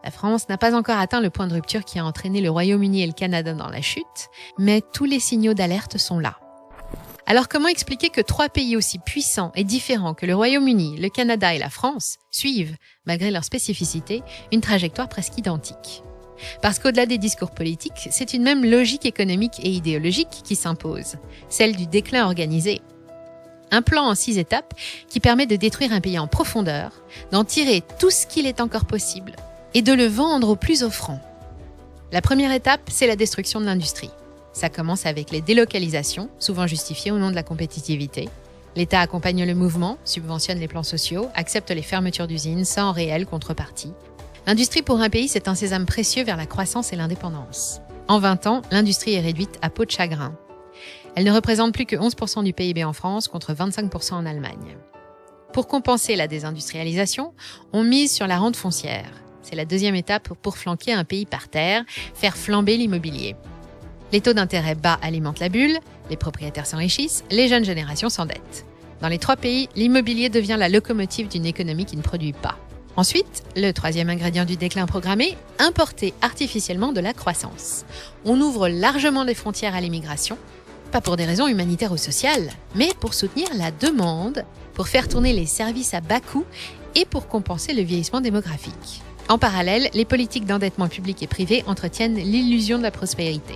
La France n'a pas encore atteint le point de rupture qui a entraîné le Royaume-Uni et le Canada dans la chute, mais tous les signaux d'alerte sont là. Alors comment expliquer que 3 pays aussi puissants et différents que le Royaume-Uni, le Canada et la France suivent, malgré leurs spécificités, une trajectoire presque identique ? Parce qu'au-delà des discours politiques, c'est une même logique économique et idéologique qui s'impose, celle du déclin organisé. Un plan en 6 étapes qui permet de détruire un pays en profondeur, d'en tirer tout ce qu'il est encore possible et de le vendre au plus offrant. La première étape, c'est la destruction de l'industrie. Ça commence avec les délocalisations, souvent justifiées au nom de la compétitivité. L'État accompagne le mouvement, subventionne les plans sociaux, accepte les fermetures d'usines sans réelle contrepartie. L'industrie pour un pays, c'est un sésame précieux vers la croissance et l'indépendance. En 20 ans, l'industrie est réduite à peau de chagrin. Elle ne représente plus que 11% du PIB en France contre 25% en Allemagne. Pour compenser la désindustrialisation, on mise sur la rente foncière. C'est la deuxième étape pour flanquer un pays par terre, faire flamber l'immobilier. Les taux d'intérêt bas alimentent la bulle, les propriétaires s'enrichissent, les jeunes générations s'endettent. Dans les 3 pays, l'immobilier devient la locomotive d'une économie qui ne produit pas. Ensuite, le troisième ingrédient du déclin programmé, importer artificiellement de la croissance. On ouvre largement les frontières à l'immigration, pas pour des raisons humanitaires ou sociales, mais pour soutenir la demande, pour faire tourner les services à bas coût et pour compenser le vieillissement démographique. En parallèle, les politiques d'endettement public et privé entretiennent l'illusion de la prospérité.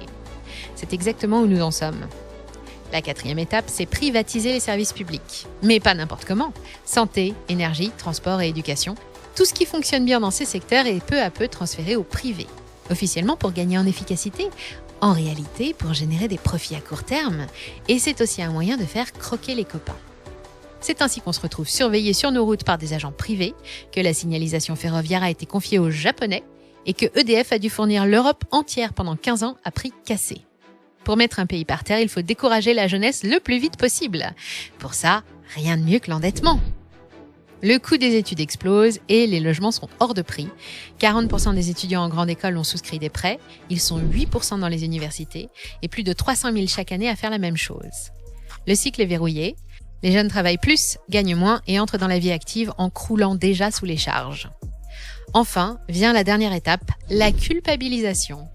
C'est exactement où nous en sommes. La 4e étape, c'est privatiser les services publics. Mais pas n'importe comment. Santé, énergie, transport et éducation. Tout ce qui fonctionne bien dans ces secteurs est peu à peu transféré au privé. Officiellement pour gagner en efficacité, en réalité pour générer des profits à court terme. Et c'est aussi un moyen de faire croquer les copains. C'est ainsi qu'on se retrouve surveillé sur nos routes par des agents privés, que la signalisation ferroviaire a été confiée aux Japonais et que EDF a dû fournir l'Europe entière pendant 15 ans à prix cassé. Pour mettre un pays par terre, il faut décourager la jeunesse le plus vite possible. Pour ça, rien de mieux que l'endettement. Le coût des études explose et les logements sont hors de prix. 40% des étudiants en grande école ont souscrit des prêts, ils sont 8% dans les universités et plus de 300 000 chaque année à faire la même chose. Le cycle est verrouillé, les jeunes travaillent plus, gagnent moins et entrent dans la vie active en croulant déjà sous les charges. Enfin, vient la dernière étape, la culpabilisation.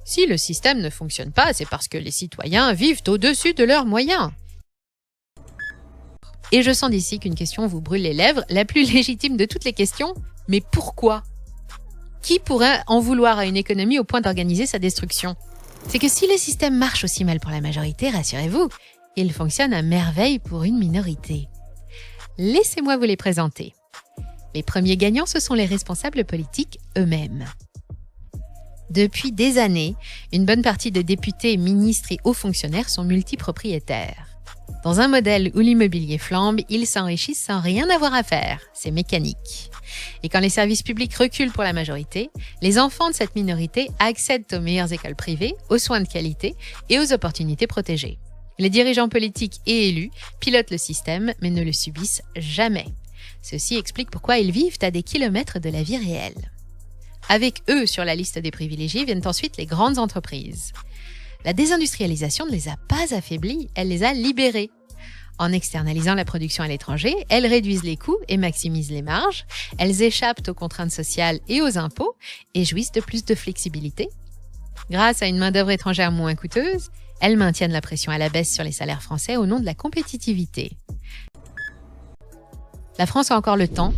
Si le système ne fonctionne pas, c'est parce que les citoyens vivent au-dessus de leurs moyens. Et je sens d'ici qu'une question vous brûle les lèvres, la plus légitime de toutes les questions, mais pourquoi ? Qui pourrait en vouloir à une économie au point d'organiser sa destruction ? C'est que si le système marche aussi mal pour la majorité, rassurez-vous, il fonctionne à merveille pour une minorité. Laissez-moi vous les présenter. Les premiers gagnants, ce sont les responsables politiques eux-mêmes. Depuis des années, une bonne partie de députés, ministres et hauts fonctionnaires sont multipropriétaires. Dans un modèle où l'immobilier flambe, ils s'enrichissent sans rien avoir à faire. C'est mécanique. Et quand les services publics reculent pour la majorité, les enfants de cette minorité accèdent aux meilleures écoles privées, aux soins de qualité et aux opportunités protégées. Les dirigeants politiques et élus pilotent le système, mais ne le subissent jamais. Ceci explique pourquoi ils vivent à des kilomètres de la vie réelle. Avec eux sur la liste des privilégiés viennent ensuite les grandes entreprises. La désindustrialisation ne les a pas affaiblis, elle les a libérés. En externalisant la production à l'étranger, elles réduisent les coûts et maximisent les marges, elles échappent aux contraintes sociales et aux impôts et jouissent de plus de flexibilité. Grâce à une main-d'œuvre étrangère moins coûteuse, elles maintiennent la pression à la baisse sur les salaires français au nom de la compétitivité. La France a encore le temps,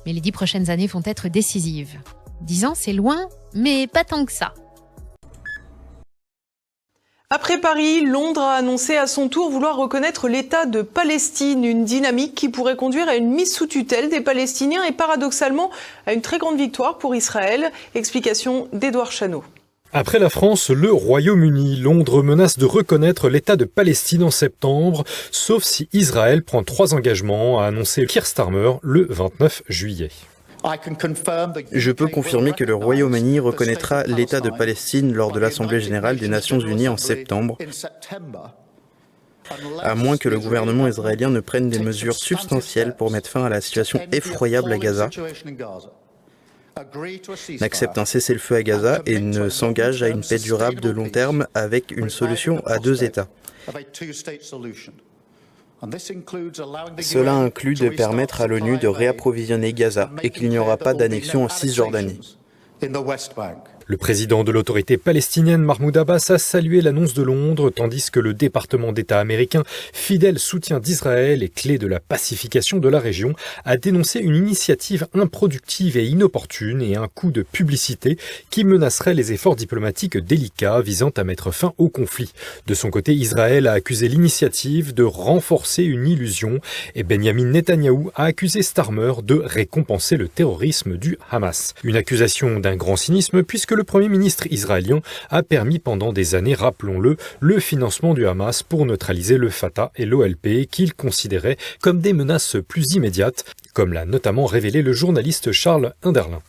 mais les 10 prochaines années vont être décisives. 10 ans, c'est loin, mais pas tant que ça. Après Paris, Londres a annoncé à son tour vouloir reconnaître l'État de Palestine, une dynamique qui pourrait conduire à une mise sous tutelle des Palestiniens et paradoxalement à une très grande victoire pour Israël. Explication d'Édouard Chano. Après la France, le Royaume-Uni, Londres menace de reconnaître l'État de Palestine en septembre, sauf si Israël prend 3 engagements, a annoncé Keir Starmer le 29 juillet. Je peux confirmer que le Royaume-Uni reconnaîtra l'État de Palestine lors de l'Assemblée générale des Nations unies en septembre, à moins que le gouvernement israélien ne prenne des mesures substantielles pour mettre fin à la situation effroyable à Gaza, n'accepte un cessez-le-feu à Gaza et ne s'engage à une paix durable de long terme avec une solution à 2 États. Cela inclut de permettre à l'ONU de réapprovisionner Gaza et qu'il n'y aura pas d'annexion en Cisjordanie. Le président de l'autorité palestinienne, Mahmoud Abbas, a salué l'annonce de Londres, tandis que le département d'État américain, fidèle soutien d'Israël et clé de la pacification de la région, a dénoncé une initiative improductive et inopportune et un coup de publicité qui menacerait les efforts diplomatiques délicats visant à mettre fin au conflit. De son côté, Israël a accusé l'initiative de renforcer une illusion et Benjamin Netanyahou a accusé Starmer de récompenser le terrorisme du Hamas. Une accusation d'un grand cynisme puisque le Premier ministre israélien a permis pendant des années, rappelons-le, le financement du Hamas pour neutraliser le Fatah et l'OLP qu'il considérait comme des menaces plus immédiates, comme l'a notamment révélé le journaliste Charles Hinderlin.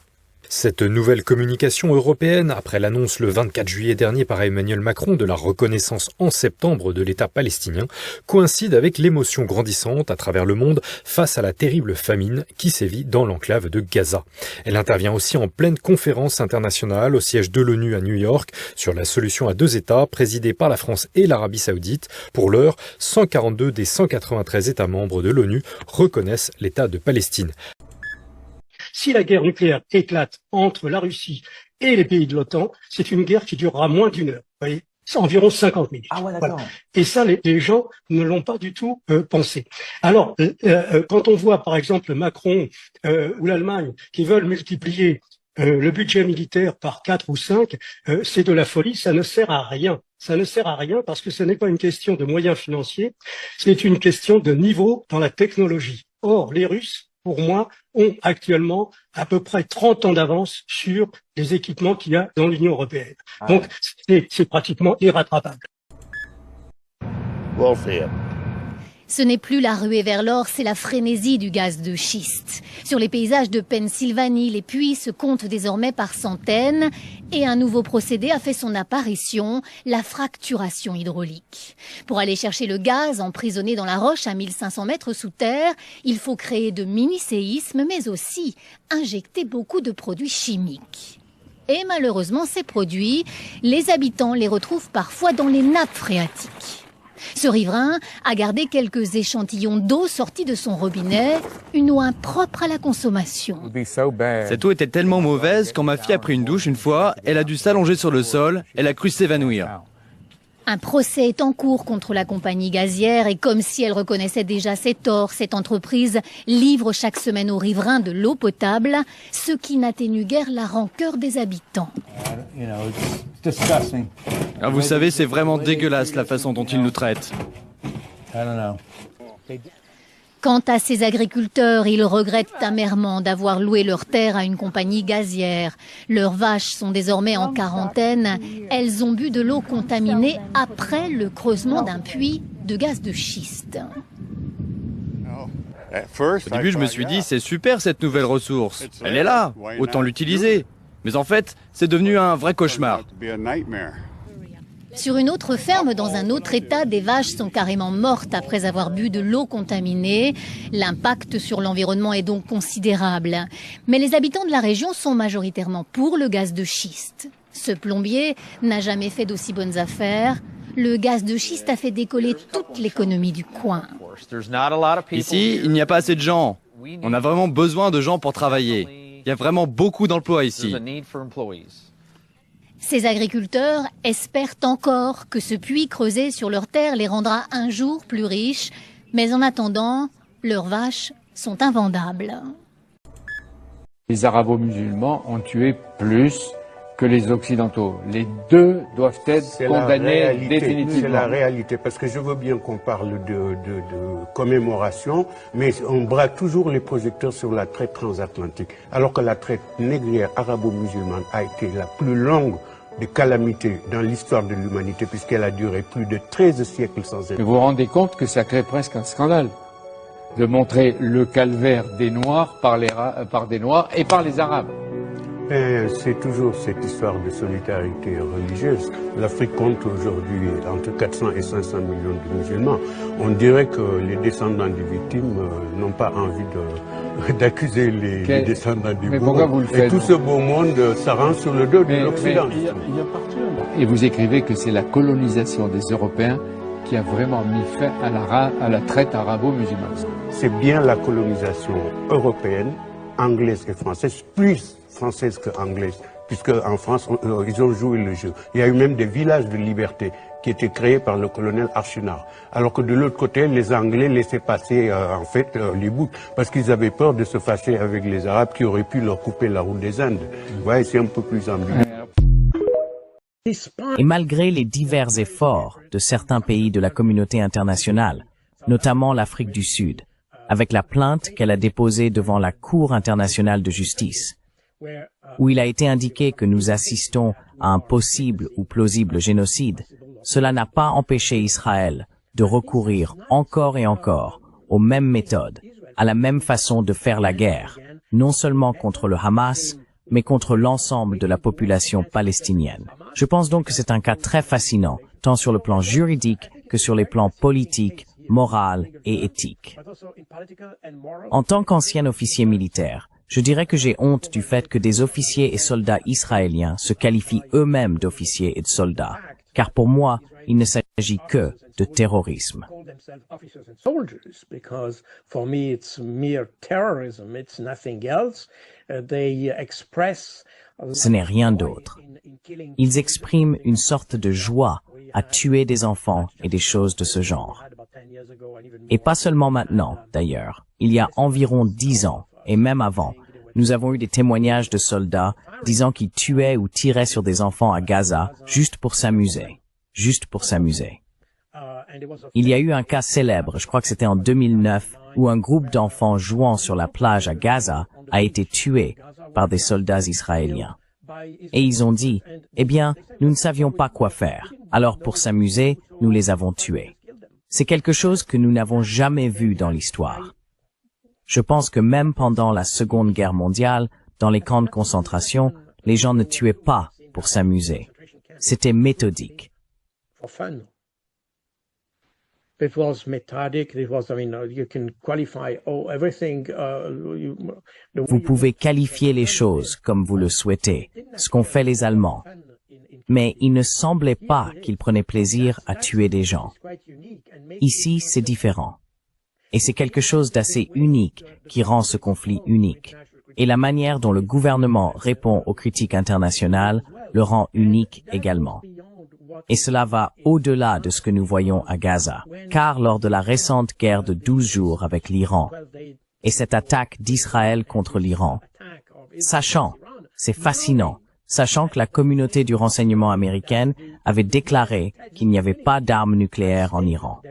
Cette nouvelle communication européenne, après l'annonce le 24 juillet dernier par Emmanuel Macron de la reconnaissance en septembre de l'État palestinien, coïncide avec l'émotion grandissante à travers le monde face à la terrible famine qui sévit dans l'enclave de Gaza. Elle intervient aussi en pleine conférence internationale au siège de l'ONU à New York sur la solution à 2 États présidée par la France et l'Arabie Saoudite. Pour l'heure, 142 des 193 États membres de l'ONU reconnaissent l'État de Palestine. Si la guerre nucléaire éclate entre la Russie et les pays de l'OTAN, c'est une guerre qui durera moins d'1 heure. Vous voyez, c'est environ 50 minutes. Ah ouais, d'accord. Voilà. Et ça, les gens ne l'ont pas du tout pensé. Alors, quand on voit par exemple Macron ou l'Allemagne qui veulent multiplier le budget militaire par 4 ou 5, c'est de la folie, ça ne sert à rien. Ça ne sert à rien parce que ce n'est pas une question de moyens financiers, c'est une question de niveau dans la technologie. Or, les Russes, pour moi, ont actuellement à peu près 30 ans d'avance sur les équipements qu'il y a dans l'Union européenne. Donc, c'est pratiquement irrattrapable. Ce n'est plus la ruée vers l'or, c'est la frénésie du gaz de schiste. Sur les paysages de Pennsylvanie, les puits se comptent désormais par centaines et un nouveau procédé a fait son apparition, la fracturation hydraulique. Pour aller chercher le gaz emprisonné dans la roche à 1500 mètres sous terre, il faut créer de mini-séismes mais aussi injecter beaucoup de produits chimiques. Et malheureusement, ces produits, les habitants les retrouvent parfois dans les nappes phréatiques. Ce riverain a gardé quelques échantillons d'eau sortis de son robinet, une eau impropre à la consommation. Cette eau était tellement mauvaise, quand ma fille a pris une douche une fois, elle a dû s'allonger sur le sol, elle a cru s'évanouir. Un procès est en cours contre la compagnie gazière et comme si elle reconnaissait déjà ses torts, cette entreprise livre chaque semaine aux riverains de l'eau potable, ce qui n'atténue guère la rancœur des habitants. Ah, vous savez, c'est vraiment dégueulasse la façon dont ils nous traitent. Quant à ces agriculteurs, ils regrettent amèrement d'avoir loué leurs terres à une compagnie gazière. Leurs vaches sont désormais en quarantaine. Elles ont bu de l'eau contaminée après le creusement d'un puits de gaz de schiste. Au début, je me suis dit, c'est super cette nouvelle ressource. Elle est là, autant l'utiliser. Mais en fait, c'est devenu un vrai cauchemar. Sur une autre ferme, dans un autre état, des vaches sont carrément mortes après avoir bu de l'eau contaminée. L'impact sur l'environnement est donc considérable. Mais les habitants de la région sont majoritairement pour le gaz de schiste. Ce plombier n'a jamais fait d'aussi bonnes affaires. Le gaz de schiste a fait décoller toute l'économie du coin. Ici, il n'y a pas assez de gens. On a vraiment besoin de gens pour travailler. Il y a vraiment beaucoup d'emplois ici. Ces agriculteurs espèrent encore que ce puits creusé sur leurs terres les rendra un jour plus riches, mais en attendant, leurs vaches sont invendables. Les arabo-musulmans ont tué plus que les occidentaux. Les deux doivent être condamnés définitivement. C'est la réalité, parce que je veux bien qu'on parle de commémoration, mais on braque toujours les projecteurs sur la traite transatlantique, alors que la traite négrière arabo-musulmane a été la plus longue de calamités dans l'histoire de l'humanité, puisqu'elle a duré plus de 13 siècles sans être. Vous vous rendez compte que ça crée presque un scandale de montrer le calvaire des Noirs par des Noirs et par les Arabes. C'est toujours cette histoire de solidarité religieuse. L'Afrique compte aujourd'hui entre 400 et 500 millions de musulmans. On dirait que les descendants des victimes n'ont pas envie d'accuser les descendants des bourreaux. Et tout ce beau monde s'arrange sur le dos de l'Occident. Et vous écrivez que c'est la colonisation des Européens qui a vraiment mis fin à la traite arabo-musulmane. C'est bien la colonisation européenne, anglaise et française, plus française que anglaise, puisque en France, ils ont joué le jeu. Il y a eu même des villages de liberté qui étaient créés par le colonel Archinard. Alors que de l'autre côté, les Anglais laissaient passer les bouts, parce qu'ils avaient peur de se fâcher avec les Arabes qui auraient pu leur couper la route des Indes. Vous voyez, c'est un peu plus ambigu. Et malgré les divers efforts de certains pays de la communauté internationale, notamment l'Afrique du Sud, avec la plainte qu'elle a déposée devant la Cour internationale de justice, où il a été indiqué que nous assistons à un possible ou plausible génocide, cela n'a pas empêché Israël de recourir encore et encore aux mêmes méthodes, à la même façon de faire la guerre, non seulement contre le Hamas, mais contre l'ensemble de la population palestinienne. Je pense donc que c'est un cas très fascinant, tant sur le plan juridique que sur les plans politiques, moral et éthique. En tant qu'ancien officier militaire, je dirais que j'ai honte du fait que des officiers et soldats israéliens se qualifient eux-mêmes d'officiers et de soldats, car pour moi, il ne s'agit que de terrorisme. Ce n'est rien d'autre. Ils expriment une sorte de joie à tuer des enfants et des choses de ce genre. Et pas seulement maintenant, d'ailleurs. Il y a environ 10 ans, et même avant, nous avons eu des témoignages de soldats disant qu'ils tuaient ou tiraient sur des enfants à Gaza juste pour s'amuser. Juste pour s'amuser. Il y a eu un cas célèbre, je crois que c'était en 2009, où un groupe d'enfants jouant sur la plage à Gaza a été tué par des soldats israéliens. Et ils ont dit, eh bien, nous ne savions pas quoi faire, alors pour s'amuser, nous les avons tués. C'est quelque chose que nous n'avons jamais vu dans l'histoire. Je pense que même pendant la Seconde Guerre mondiale, dans les camps de concentration, les gens ne tuaient pas pour s'amuser. C'était méthodique. Vous pouvez qualifier les choses comme vous le souhaitez, ce qu'ont fait les Allemands. Mais il ne semblait pas qu'ils prenaient plaisir à tuer des gens. Ici, c'est différent. Et c'est quelque chose d'assez unique qui rend ce conflit unique. Et la manière dont le gouvernement répond aux critiques internationales le rend unique également. Et cela va au-delà de ce que nous voyons à Gaza, car lors de la récente guerre de 12 jours avec l'Iran, et cette attaque d'Israël contre l'Iran, c'est fascinant, sachant que la communauté du renseignement américaine avait déclaré qu'il n'y avait pas d'armes nucléaires en Iran.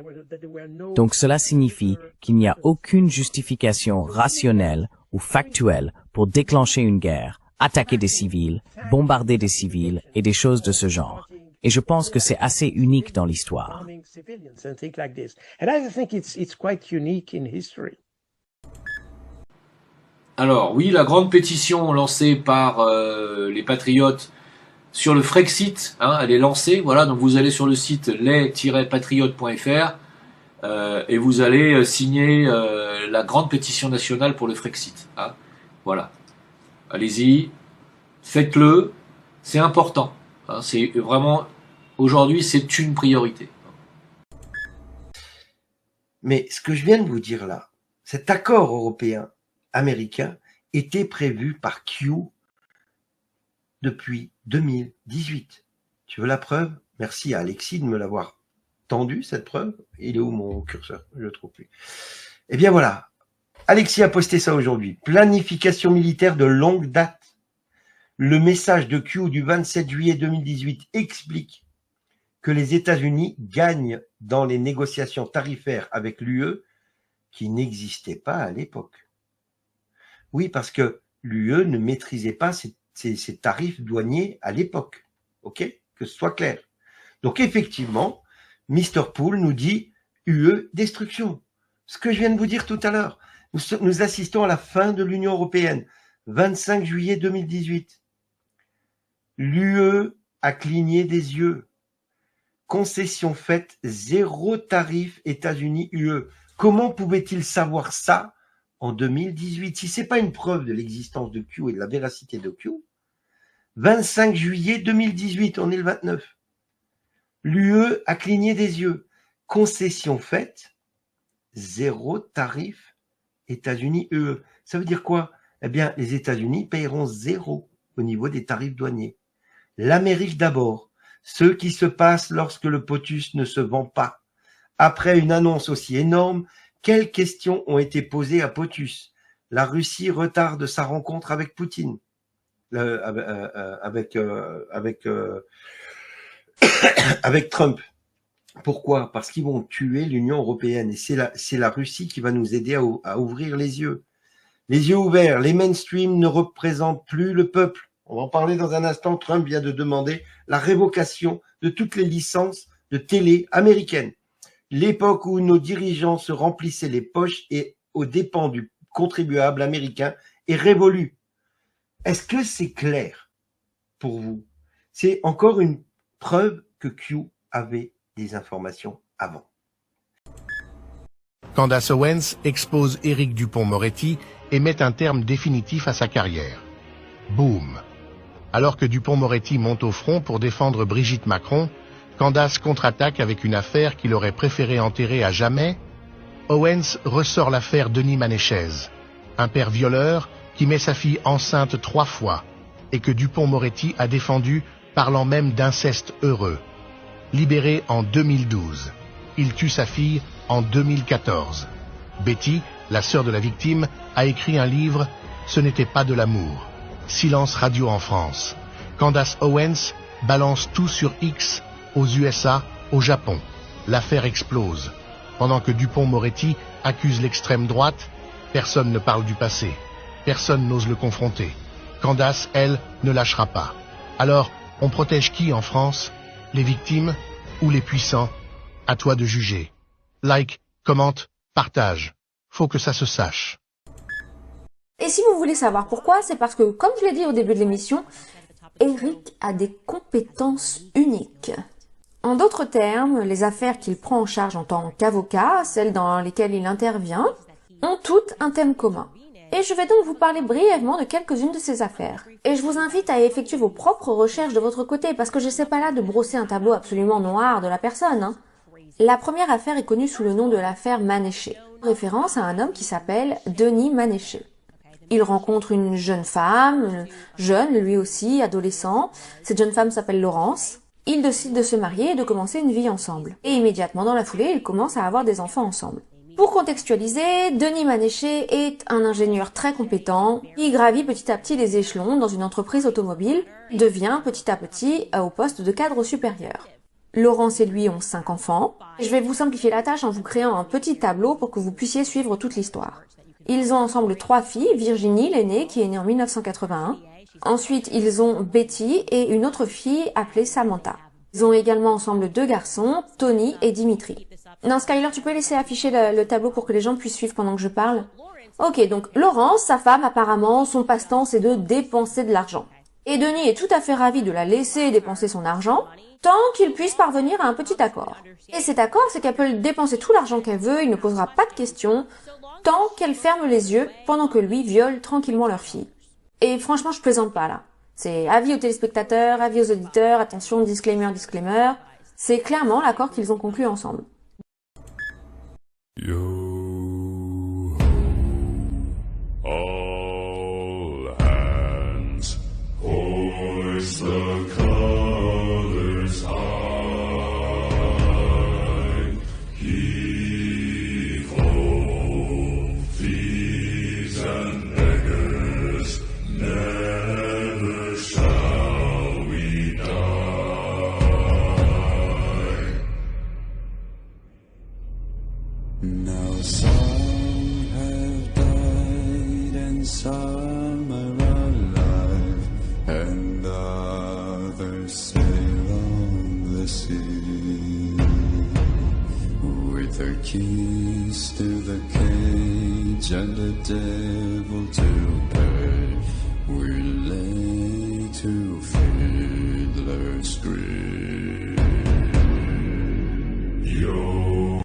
Donc cela signifie qu'il n'y a aucune justification rationnelle ou factuelle pour déclencher une guerre, attaquer des civils, bombarder des civils et des choses de ce genre. Et je pense que c'est assez unique dans l'histoire. Alors oui, la grande pétition lancée par les patriotes sur le Frexit, elle est lancée. Voilà, donc vous allez sur le site les-patriotes.fr et vous allez signer la grande pétition nationale pour le Frexit. Voilà, allez-y, faites-le, c'est important. C'est vraiment, aujourd'hui, c'est une priorité. Mais ce que je viens de vous dire là, cet accord européen-américain était prévu par Q depuis 2018. Tu veux la preuve? Merci à Alexis de me l'avoir tendu, cette preuve. Il est où mon curseur? Je le trouve plus. Eh bien voilà, Alexis a posté ça aujourd'hui. Planification militaire de longue date. Le message de Q du 27 juillet 2018 explique que les États-Unis gagnent dans les négociations tarifaires avec l'UE qui n'existaient pas à l'époque. Oui, parce que l'UE ne maîtrisait pas ses tarifs douaniers à l'époque. OK? Que ce soit clair. Donc effectivement, Mr. Poole nous dit UE destruction. Ce que je viens de vous dire tout à l'heure. Nous assistons à la fin de l'Union européenne. 25 juillet 2018. L'UE a cligné des yeux. Concession faite, 0 tarif États-Unis-UE. Comment pouvait-il savoir ça en 2018? Si ce n'est pas une preuve de l'existence de Q et de la véracité de Q, 25 juillet 2018, on est le 29. L'UE a cligné des yeux. Concession faite, 0 tarif États-Unis-UE. Ça veut dire quoi? Eh bien, les États-Unis paieront 0. au niveau des tarifs douaniers. L'Amérique d'abord, ce qui se passe lorsque le POTUS ne se vend pas. Après une annonce aussi énorme, quelles questions ont été posées à POTUS? La Russie retarde sa rencontre avec Poutine, avec Trump. Pourquoi? Parce qu'ils vont tuer l'Union européenne et c'est la Russie qui va nous aider à ouvrir les yeux. Les yeux ouverts, les mainstream ne représentent plus le peuple. On va en parler dans un instant. Trump vient de demander la révocation de toutes les licences de télé américaines. L'époque où nos dirigeants se remplissaient les poches et aux dépens du contribuable américain est révolue. Est-ce que c'est clair pour vous? C'est encore une preuve que Q avait des informations avant. Candace Owens expose Éric Dupond-Moretti et met un terme définitif à sa carrière. Boum! Alors que Dupond-Moretti monte au front pour défendre Brigitte Macron, Candace contre-attaque avec une affaire qu'il aurait préféré enterrer à jamais. Owens ressort l'affaire Denis Manéchez, un père violeur qui met sa fille enceinte 3 fois et que Dupond-Moretti a défendu, parlant même d'inceste heureux. Libéré en 2012, il tue sa fille en 2014. Betty, la sœur de la victime, a écrit un livre « Ce n'était pas de l'amour ». Silence radio en France. Candace Owens balance tout sur X, aux USA, au Japon. L'affaire explose. Pendant que Dupond-Moretti accuse l'extrême droite, personne ne parle du passé. Personne n'ose le confronter. Candace, elle, ne lâchera pas. Alors, on protège qui en France? Les victimes ou les puissants? À toi de juger. Like, commente, partage. Faut que ça se sache. Et si vous voulez savoir pourquoi, c'est parce que, comme je l'ai dit au début de l'émission, Éric a des compétences uniques. En d'autres termes, les affaires qu'il prend en charge en tant qu'avocat, celles dans lesquelles il intervient, ont toutes un thème commun. Et je vais donc vous parler brièvement de quelques-unes de ces affaires. Et je vous invite à effectuer vos propres recherches de votre côté, parce que je ne sais pas là de brosser un tableau absolument noir de la personne, hein. La première affaire est connue sous le nom de l'affaire Manéchez, référence à un homme qui s'appelle Denis Manéchez. Il rencontre une jeune femme, jeune lui aussi, adolescent. Cette jeune femme s'appelle Laurence. Ils décident de se marier et de commencer une vie ensemble. Et immédiatement dans la foulée, ils commencent à avoir des enfants ensemble. Pour contextualiser, Denis Manéchez est un ingénieur très compétent. Il gravit petit à petit les échelons dans une entreprise automobile, devient petit à petit au poste de cadre supérieur. Laurence et lui ont 5 enfants. Je vais vous simplifier la tâche en vous créant un petit tableau pour que vous puissiez suivre toute l'histoire. Ils ont ensemble 3 filles, Virginie, l'aînée, qui est née en 1981. Ensuite, ils ont Betty et une autre fille appelée Samantha. Ils ont également ensemble 2 garçons, Tony et Dimitri. Non, Skyler, tu peux laisser afficher le tableau pour que les gens puissent suivre pendant que je parle? Ok, donc Laurence, sa femme, apparemment, son passe-temps, c'est de dépenser de l'argent. Et Denis est tout à fait ravi de la laisser dépenser son argent, tant qu'il puisse parvenir à un petit accord. Et cet accord, c'est qu'elle peut dépenser tout l'argent qu'elle veut, il ne posera pas de questions, tant qu'elle ferme les yeux pendant que lui viole tranquillement leur fille. Et franchement, je plaisante pas là. C'est avis aux téléspectateurs, avis aux auditeurs, attention, disclaimer, disclaimer. C'est clairement l'accord qu'ils ont conclu ensemble. Yo, all hands, hoist the colors high. Heave ho, thieves and beggars, never shall we die. Now some have died and some are alive, and others sail on the sea. With their keys to the cage and the devil to pay, we lay to Fiddler's Grave. Yo.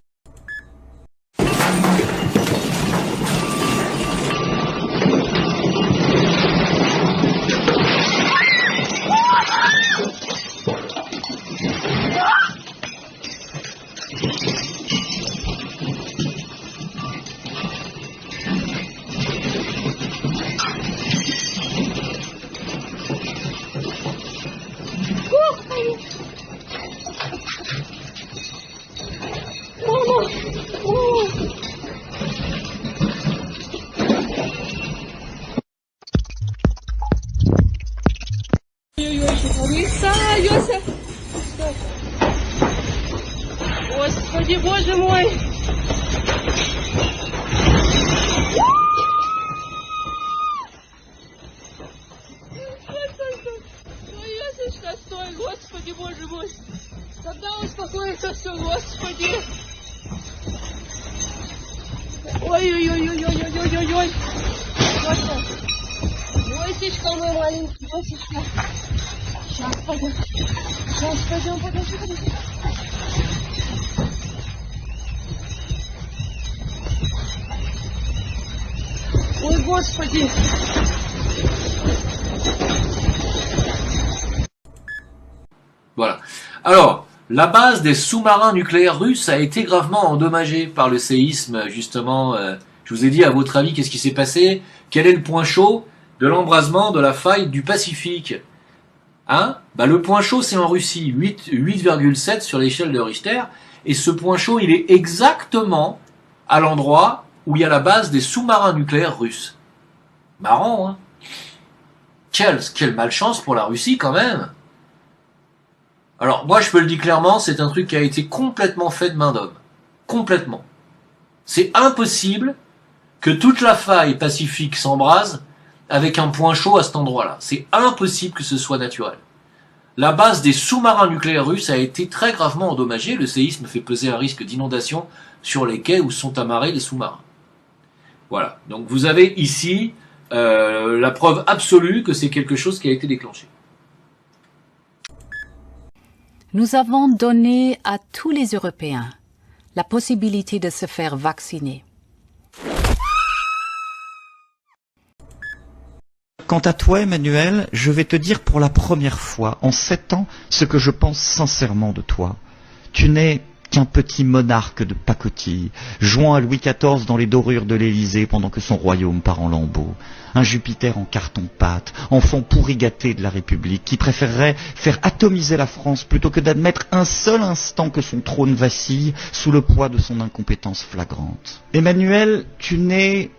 Господи, боже мой! Стой, Господи, боже мой! Когда успокоится все, Господи! Ой-ой-ой-ой-ой-ой-ой-ой! Васечка мой маленький, Васечка! Сейчас пойдем, подожди. Ой, Господи! Voilà. Alors, la base des sous-marins nucléaires russes a été gravement endommagée par le séisme, justement. Je vous ai dit, à votre avis, qu'est-ce qui s'est passé? Quel est le point chaud de l'embrasement de la faille du Pacifique? Hein? Le point chaud, c'est en Russie, 8,7 sur l'échelle de Richter, et ce point chaud, il est exactement à l'endroit où il y a la base des sous-marins nucléaires russes. Marrant, hein? Quelle malchance pour la Russie, quand même! Alors, moi, je peux le dire clairement, c'est un truc qui a été complètement fait de main d'homme. Complètement. C'est impossible que toute la faille pacifique s'embrase avec un point chaud à cet endroit-là. C'est impossible que ce soit naturel. La base des sous-marins nucléaires russes a été très gravement endommagée. Le séisme fait peser un risque d'inondation sur les quais où sont amarrés les sous-marins. Voilà. Donc, vous avez ici la preuve absolue que c'est quelque chose qui a été déclenché. Nous avons donné à tous les Européens la possibilité de se faire vacciner. Quant à toi, Emmanuel, je vais te dire pour la première fois en 7 ans ce que je pense sincèrement de toi. Tu n'es qu'un petit monarque de pacotille, jouant à Louis XIV dans les dorures de l'Élysée pendant que son royaume part en lambeaux. Un Jupiter en carton-pâte, enfant pourri gâté de la République, qui préférerait faire atomiser la France plutôt que d'admettre un seul instant que son trône vacille sous le poids de son incompétence flagrante. Emmanuel, tu n'es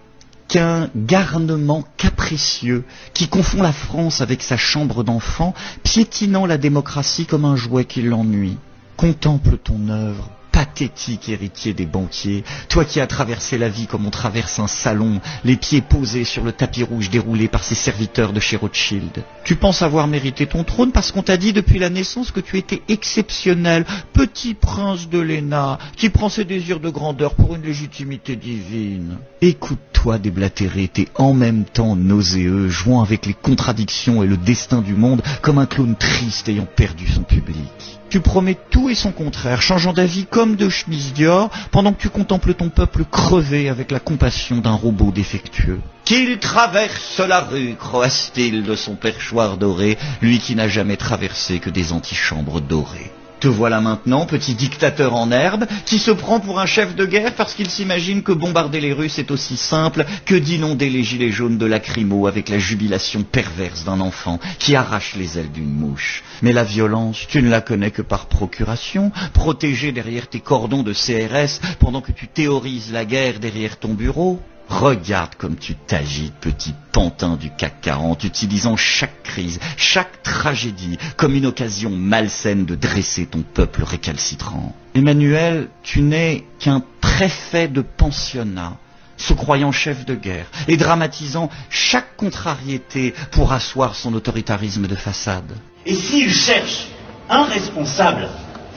qu'un garnement capricieux qui confond la France avec sa chambre d'enfant, piétinant la démocratie comme un jouet qui l'ennuie. Contemple ton œuvre, pathétique héritier des banquiers, toi qui as traversé la vie comme on traverse un salon, les pieds posés sur le tapis rouge déroulé par ses serviteurs de chez Rothschild. Tu penses avoir mérité ton trône parce qu'on t'a dit depuis la naissance que tu étais exceptionnel, petit prince de Léna, qui prend ses désirs de grandeur pour une légitimité divine. Écoute-toi déblatérer, t'es en même temps nauséeux, jouant avec les contradictions et le destin du monde comme un clown triste ayant perdu son public. Tu promets tout et son contraire, changeant d'avis comme de chemise Dior, pendant que tu contemples ton peuple crever avec la compassion d'un robot défectueux. Qu'il traverse la rue, croasse-t-il de son perchoir doré, lui qui n'a jamais traversé que des antichambres dorées. Te voilà maintenant, petit dictateur en herbe, qui se prend pour un chef de guerre parce qu'il s'imagine que bombarder les Russes est aussi simple que d'inonder les gilets jaunes de lacrymo avec la jubilation perverse d'un enfant qui arrache les ailes d'une mouche. Mais la violence, tu ne la connais que par procuration, protégée derrière tes cordons de CRS pendant que tu théorises la guerre derrière ton bureau. Regarde comme tu t'agites, petit pantin du CAC 40, utilisant chaque crise, chaque tragédie comme une occasion malsaine de dresser ton peuple récalcitrant. Emmanuel, tu n'es qu'un préfet de pensionnat, se croyant chef de guerre et dramatisant chaque contrariété pour asseoir son autoritarisme de façade. Et s'ils cherchent un responsable,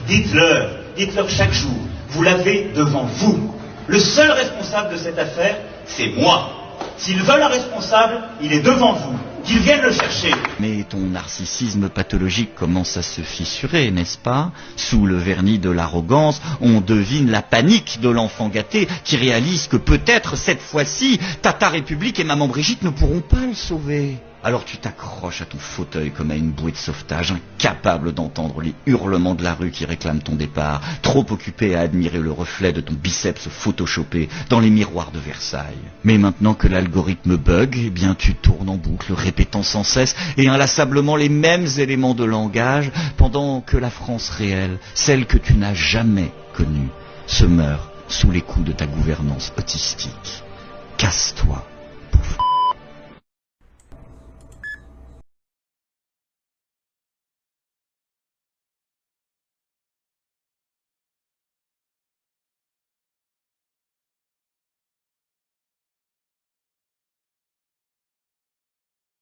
dites-leur chaque jour, vous l'avez devant vous. Le seul responsable de cette affaire, c'est moi. S'ils veulent un responsable, il est devant vous. Qu'ils viennent le chercher. Mais ton narcissisme pathologique commence à se fissurer, n'est-ce pas? Sous le vernis de l'arrogance, on devine la panique de l'enfant gâté qui réalise que peut-être cette fois-ci, Tata République et Maman Brigitte ne pourront pas le sauver. Alors tu t'accroches à ton fauteuil comme à une bouée de sauvetage, incapable d'entendre les hurlements de la rue qui réclament ton départ, trop occupé à admirer le reflet de ton biceps photoshopé dans les miroirs de Versailles. Mais maintenant que l'algorithme bug, eh bien tu tournes en boucle, répétant sans cesse et inlassablement les mêmes éléments de langage, pendant que la France réelle, celle que tu n'as jamais connue, se meurt sous les coups de ta gouvernance autistique.